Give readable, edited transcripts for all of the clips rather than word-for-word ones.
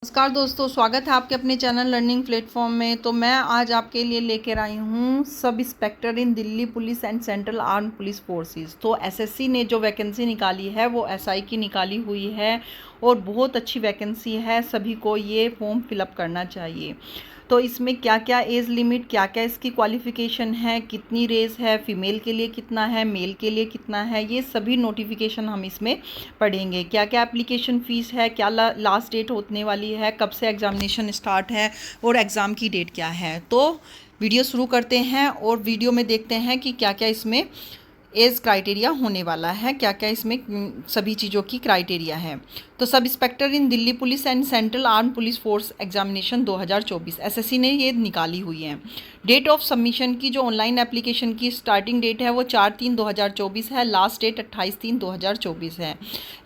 नमस्कार दोस्तों, स्वागत है आपके अपने चैनल लर्निंग प्लेटफॉर्म में। तो मैं आज आपके लिए लेकर आई हूँ sub inspector in Delhi police and central arm police forces. तो एसएससी ने जो वैकेंसी निकाली है वो एसआई की निकाली हुई है और बहुत अच्छी वैकेंसी है। सभी को ये फॉर्म फिलअप करना चाहिए। तो इसमें क्या क्या एज लिमिट, क्या क्या इसकी क्वालिफ़िकेशन है, कितनी रेस है, फीमेल के लिए कितना है, मेल के लिए कितना है, ये सभी नोटिफिकेशन हम इसमें पढ़ेंगे। क्या क्या एप्लीकेशन फ़ीस है, क्या लास्ट डेट होने वाली है, कब से एग्ज़ामिनेशन स्टार्ट है और एग्ज़ाम की डेट क्या है। तो वीडियो शुरू करते हैं और वीडियो में देखते हैं कि क्या क्या इसमें एज क्राइटेरिया होने वाला है, क्या क्या इसमें सभी चीज़ों की क्राइटेरिया है। तो sub inspector in Delhi police and central arm police force examination 2024 SSC ने ये निकाली हुई है। डेट ऑफ सबमिशन की जो ऑनलाइन एप्लीकेशन की स्टार्टिंग डेट है वो 4/3/2024 है। लास्ट डेट 28/3/2024 है।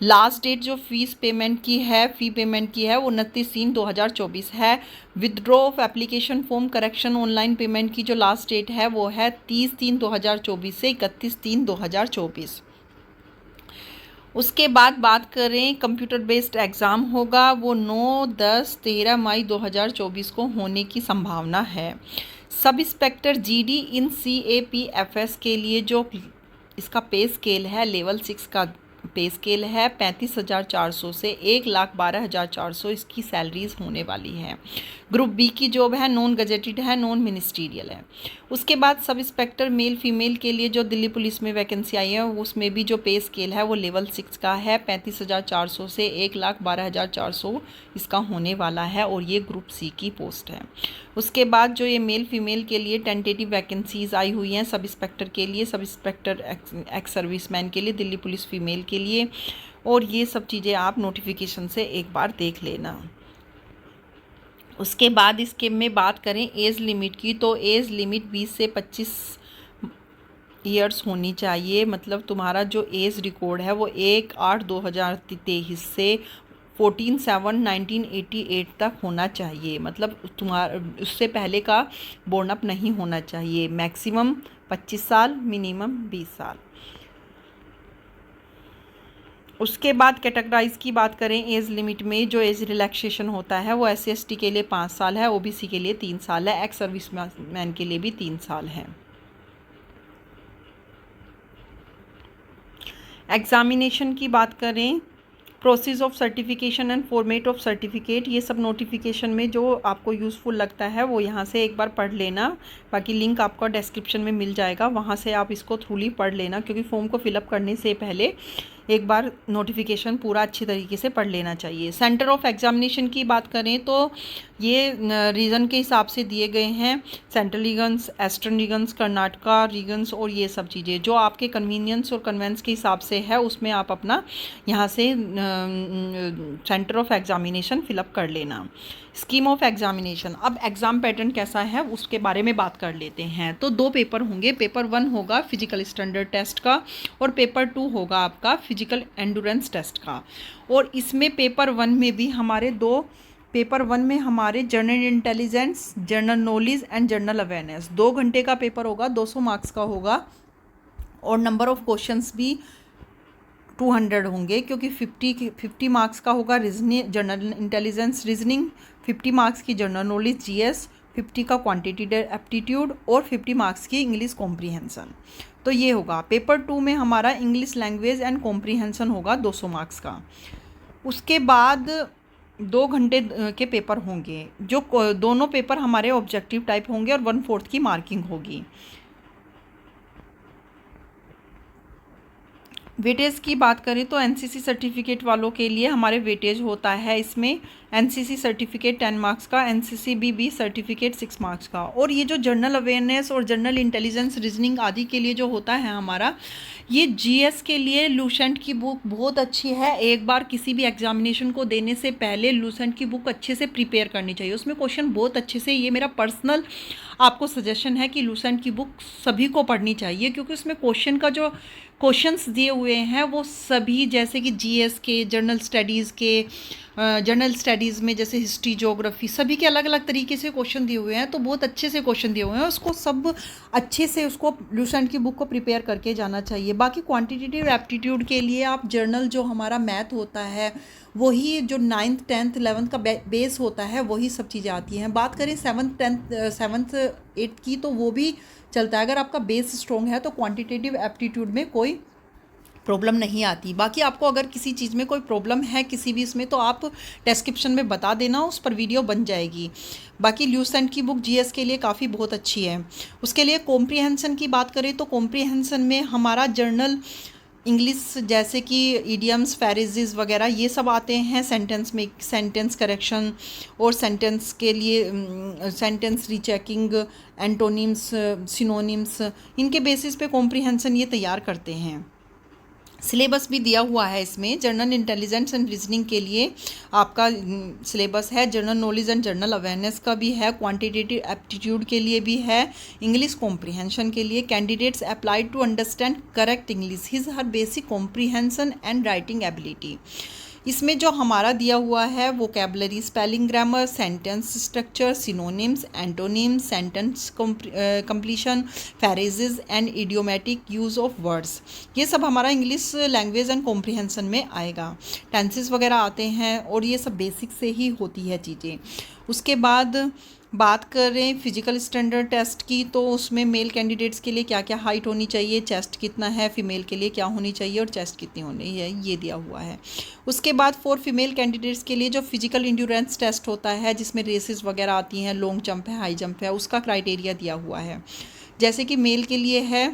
लास्ट डेट जो फ़ी पेमेंट की है वो 29/3/2024 है। Withdraw of application form correction online payment की जो लास्ट डेट है वो है 30/3/2024 से 31/3/2024। उसके बाद बात करें कंप्यूटर बेस्ड एग्ज़ाम होगा, वो 9, 10, 13 मई 2024 को होने की संभावना है। सब इंस्पेक्टर जीडी इन CAPFS के लिए जो इसका पे स्केल है, लेवल 6 का पे स्केल है, 35,400 से 1,12,400 इसकी सैलरीज होने वाली है। ग्रुप बी की जॉब है, नॉन गजेटेड है, नॉन मिनिस्ट्रियल है। उसके बाद सब इंस्पेक्टर मेल फीमेल के लिए जो दिल्ली पुलिस में वैकेंसी आई है उसमें भी जो पे स्केल है वो लेवल 6 का है, 35,400 से 1,12,400 इसका होने वाला है और ये ग्रुप सी की पोस्ट है। उसके बाद जो ये मेल फीमेल के लिए टेंटेटिव वैकेंसीज़ आई हुई हैं सब इंस्पेक्टर के लिए, सब इंस्पेक्टर एक्स सर्विसमैन के लिए, दिल्ली पुलिस फीमेल के लिए, और ये सब चीज़ें आप नोटिफिकेशन से एक बार देख लेना। उसके बाद इसके में बात करें एज लिमिट की, तो एज लिमिट 20 से 25 ईयर्स होनी चाहिए। मतलब तुम्हारा जो एज रिकॉर्ड है वो 1/8/2023 से 14/7/1988 तक होना चाहिए। मतलब तुम्हारा उससे पहले का बोर्न अप नहीं होना चाहिए। मैक्सिमम 25 साल, मिनिमम 20 साल। उसके बाद कैटेगराइज की बात करें एज लिमिट में, जो एज रिलैक्सेशन होता है वो SC/ST के लिए 5 साल है, OBC के लिए 3 साल है, एक्स सर्विसमैन के लिए भी 3 साल है। एग्जामिनेशन की बात करें, process of certification and format of certificate, ये सब नोटिफिकेशन में जो आपको यूज़फुल लगता है वो यहाँ से एक बार पढ़ लेना। बाकी लिंक आपको डिस्क्रिप्शन में मिल जाएगा, वहाँ से आप इसको थ्रूली पढ़ लेना, क्योंकि फॉर्म को फिलअप करने से पहले एक बार नोटिफिकेशन पूरा अच्छी तरीके से पढ़ लेना चाहिए। सेंटर ऑफ एग्जामिनेशन की बात करें तो ये रीजन के हिसाब से दिए गए हैं, central regions, eastern regions, Karnataka regions, और ये सब चीज़ें जो आपके कन्वीनियंस और कन्वेंस के हिसाब से है उसमें आप अपना यहाँ से सेंटर ऑफ एग्जामिनेशन फिलअप कर लेना। स्कीम ऑफ एग्जामिनेशन, अब एग्ज़ाम पैटर्न कैसा है उसके बारे में बात कर लेते हैं। तो 2 पेपर होंगे, पेपर 1 होगा फिजिकल स्टैंडर्ड टेस्ट का और पेपर 2 होगा आपका फिजिकल एंडुरेंस टेस्ट का। और इसमें पेपर 1 में भी हमारे पेपर 1 में हमारे general intelligence, general knowledge and general awareness 2 घंटे का पेपर होगा, 200 मार्क्स का होगा और नंबर ऑफ क्वेश्चंस भी 200 होंगे, क्योंकि 50 मार्क्स का होगा reasoning, general intelligence reasoning, 50 marks की जनरल नॉलेज GS, 50 का क्वांटिटेटिव एप्टीट्यूड और 50 मार्क्स की इंग्लिश कॉम्प्रीहेंसन। तो ये होगा। पेपर 2 में हमारा इंग्लिश लैंग्वेज एंड कॉम्प्रीहेंसन होगा 200 मार्क्स का। उसके बाद 2 घंटे के पेपर होंगे, जो दोनों पेपर हमारे ऑब्जेक्टिव टाइप होंगे और 1/4 की मार्किंग होगी। वेटेज की बात करें तो NCC सर्टिफिकेट वालों के लिए हमारे वेटेज होता है इसमें NCC सर्टिफिकेट 10 मार्क्स का, NCC BB सर्टिफिकेट 6 मार्क्स का। और ये जो जनरल अवेयरनेस और जनरल इंटेलिजेंस रीजनिंग आदि के लिए जो होता है हमारा, ये GS के लिए लूसेंट की बुक बहुत अच्छी है। एक बार किसी भी एग्जामिनेशन को देने से पहले लूसेंट की बुक अच्छे से प्रिपेयर करनी चाहिए, उसमें क्वेश्चन बहुत अच्छे से, ये मेरा पर्सनल आपको सजेशन है कि लूसेंट की बुक सभी को पढ़नी चाहिए, क्योंकि उसमें क्वेश्चन का जो क्वेश्चंस दिए हुए हैं वो सभी, जैसे कि GS के, जनरल स्टडीज़ के, जनरल स्टडीज़ में जैसे हिस्ट्री, ज्योग्राफी, सभी के अलग अलग तरीके से क्वेश्चन दिए हुए हैं। तो बहुत अच्छे से क्वेश्चन दिए हुए हैं, उसको सब अच्छे से उसको लूसेंट की बुक को प्रिपेयर करके जाना चाहिए। बाकी क्वांटिटेटिव एप्टीट्यूड के लिए आप जर्नल जो हमारा मैथ होता है वही जो 9th 10th 11th का बेस होता है वही सब चीज़ें आती हैं। बात करें 7th 8th की तो वो भी चलता है। अगर आपका बेस स्ट्रॉन्ग है तो क्वांटिटेटिव एप्टीट्यूड में कोई प्रॉब्लम नहीं आती। बाकी आपको अगर किसी चीज़ में कोई प्रॉब्लम है किसी भी इसमें तो आप डिस्क्रिप्शन में बता देना, उस पर वीडियो बन जाएगी। बाकी ल्यूसेंट की बुक जीएस के लिए काफ़ी बहुत अच्छी है। उसके लिए कॉम्प्रिहेंशन की बात करें तो कॉम्प्रिहेंशन में हमारा जर्नल इंग्लिश जैसे कि इडियम्स फ्रेजेस वगैरह ये सब आते हैं। सेंटेंस में सेंटेंस करेक्शन और सेंटेंस के लिए सेंटेंस रीचेकिंग, एंटोनिम्स, सिनोनिम्स, इनके बेसिस पे कॉम्प्रिहेंशन ये तैयार करते हैं। सिलेबस भी दिया हुआ है इसमें। जनरल इंटेलिजेंस एंड रीजनिंग के लिए आपका सिलेबस है। General knowledge and general awareness का भी है। क्वांटिटेटिव एप्टीट्यूड के लिए भी है। इंग्लिश कॉम्प्रिहेंशन के लिए candidates applied to understand correct English his her basic comprehension and writing ability. इसमें जो हमारा दिया हुआ है vocabulary, spelling, grammar, sentence structure, synonyms, antonyms, sentence completion, phrases and idiomatic use of words, ये सब हमारा इंग्लिश लैंग्वेज एंड कॉम्प्रिहेंशन में आएगा। टेंसेस वगैरह आते हैं और ये सब बेसिक से ही होती है चीज़ें। उसके बाद बात करें फिजिकल स्टैंडर्ड टेस्ट की तो उसमें मेल कैंडिडेट्स के लिए क्या क्या हाइट होनी चाहिए, चेस्ट कितना है, फीमेल के लिए क्या होनी चाहिए और चेस्ट कितनी होनी है, ये दिया हुआ है। उसके बाद फॉर फीमेल कैंडिडेट्स के लिए जो फिजिकल इंड्योरेंस टेस्ट होता है जिसमें रेसेस वगैरह आती हैं, लॉन्ग जंप है, हाई जंप है, उसका क्राइटेरिया दिया हुआ है। जैसे कि मेल के लिए है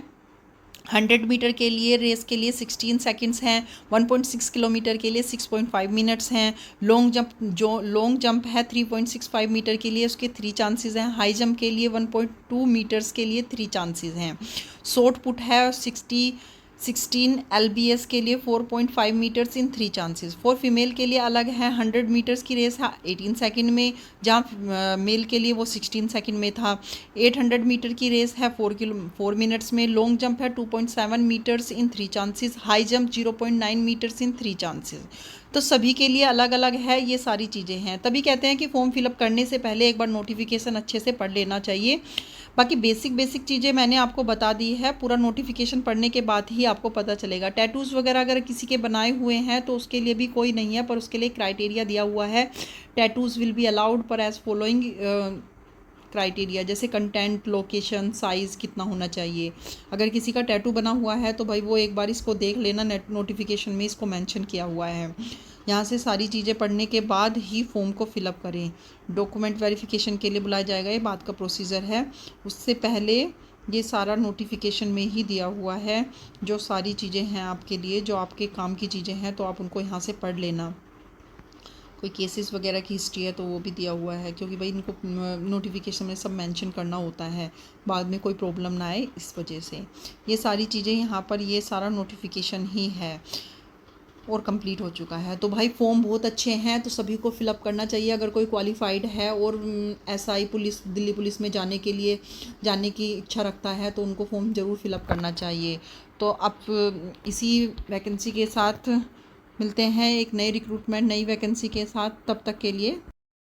100 मीटर के लिए रेस के लिए 16 सेकंड्स हैं, 1.6 किलोमीटर के लिए 6.5 मिनट्स हैं। लॉन्ग जंप है 3.65 मीटर के लिए उसके 3 चांसेस हैं। हाई जंप के लिए 1.2 मीटर्स के लिए 3 चांसेस हैं। शॉर्ट पुट है 16 LBS के लिए 4.5 metres in 3 chances. For female के लिए अलग है 100 मीटर्स की रेस है 18 सेकंड में, जहाँ मेल के लिए वो 16 सेकंड में था। 800 मीटर की रेस है 4 मिनट्स में। लॉन्ग जंप है 2.7 metres in 3 chances. High jump 0.9 metres in 3 chances. तो सभी के लिए अलग अलग है, ये सारी चीज़ें हैं। तभी कहते हैं कि फॉर्म फिलअप करने से पहले एक बार नोटिफिकेशन अच्छे से पढ़ लेना चाहिए। बाकी बेसिक चीज़ें मैंने आपको बता दी है। पूरा नोटिफिकेशन पढ़ने के बाद ही आपको पता चलेगा। टैटूज़ वगैरह अगर किसी के बनाए हुए हैं तो उसके लिए भी कोई नहीं है, पर उसके लिए क्राइटेरिया दिया हुआ है। टैटूज़ विल बी अलाउड पर एज फॉलोइंग क्राइटेरिया, जैसे कंटेंट, लोकेशन, साइज़ कितना होना चाहिए। अगर किसी का टैटू बना हुआ है तो भाई वो एक बार इसको देख लेना, नोटिफिकेशन में इसको मेंशन किया हुआ है। यहाँ से सारी चीज़ें पढ़ने के बाद ही फॉर्म को फिलअप करें। डॉक्यूमेंट वेरिफिकेशन के लिए बुलाया जाएगा, ये बात का प्रोसीजर है। उससे पहले ये सारा नोटिफिकेशन में ही दिया हुआ है। जो सारी चीज़ें हैं आपके लिए, जो आपके काम की चीज़ें हैं, तो आप उनको यहाँ से पढ़ लेना। कोई केसेस वगैरह की हिस्ट्री है तो वो भी दिया हुआ है, क्योंकि भाई इनको नोटिफिकेशन में सब मेंशन करना होता है, बाद में कोई प्रॉब्लम ना आए इस वजह से। ये सारी चीज़ें यहाँ पर, ये सारा नोटिफिकेशन ही है और कंप्लीट हो चुका है। तो भाई फॉर्म बहुत अच्छे हैं, तो सभी को फिलअप करना चाहिए। अगर कोई क्वालिफाइड है और SI पुलिस, दिल्ली पुलिस में जाने की इच्छा रखता है तो उनको फॉर्म ज़रूर फिलअप करना चाहिए। तो अब इसी वैकेंसी के साथ मिलते हैं एक नई रिक्रूटमेंट, नई वैकेंसी के साथ। तब तक के लिए